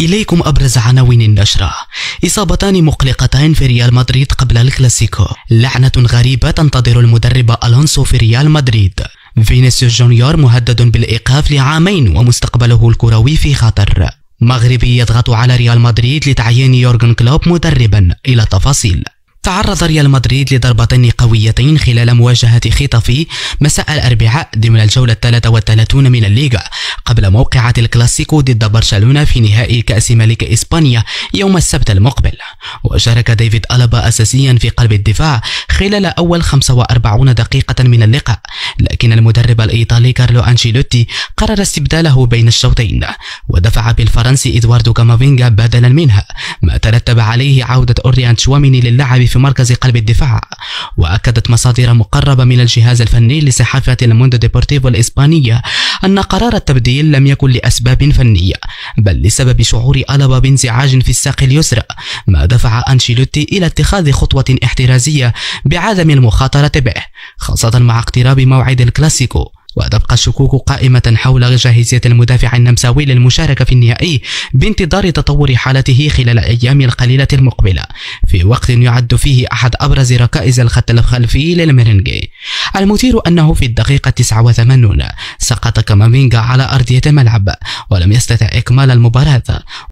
إليكم أبرز عناوين النشرة. إصابتان مقلقتان في ريال مدريد قبل الكلاسيكو. لعنة غريبة تنتظر المدرب ألونسو في ريال مدريد. فينيسيوس جونيور مهدد بالإيقاف لعامين ومستقبله الكروي في خطر. مغربي يضغط على ريال مدريد لتعيين يورغن كلوب مدربا. إلى التفاصيل. تعرض ريال مدريد لضربتين قويتين خلال مواجهة خطف مساء الأربعاء ضمن الجولة 33 من الليغا قبل موقعة الكلاسيكو ضد برشلونة في نهائي كأس ملك إسبانيا يوم السبت المقبل. وشارك ديفيد ألابا أساسيا في قلب الدفاع خلال أول 45 دقيقة من اللقاء، لكن المدرب الإيطالي كارلو أنشيلوتي قرر استبداله بين الشوطين ودفع بالفرنسي إدواردو كامافينغا بدلا منها، ما ترتب عليه عودة أوريان تشواميني للعب في مركز قلب الدفاع. وأكدت مصادر مقربة من الجهاز الفني لصحافة الموندو ديبورتيفو الإسبانية أن قرار التبديل لم يكن لأسباب فنية، بل لسبب شعور ألابا بانزعاج في الساق اليسرى، ما دفع أنشيلوتي إلى اتخاذ خطوة احترازية بعدم المخاطرة به، خاصة مع اقتراب موعد الكلاسيكو. وتبقى الشكوك قائمة حول جاهزية المدافع النمساوي للمشاركة في النهائي بانتظار تطور حالته خلال الأيام القليلة المقبلة، في وقت يعد فيه أحد أبرز ركائز الخط الخلفي للميرينغي. المثير أنه في الدقيقة 89 سقط كامافينغا على أرضية الملعب ولم يستطع إكمال المباراة.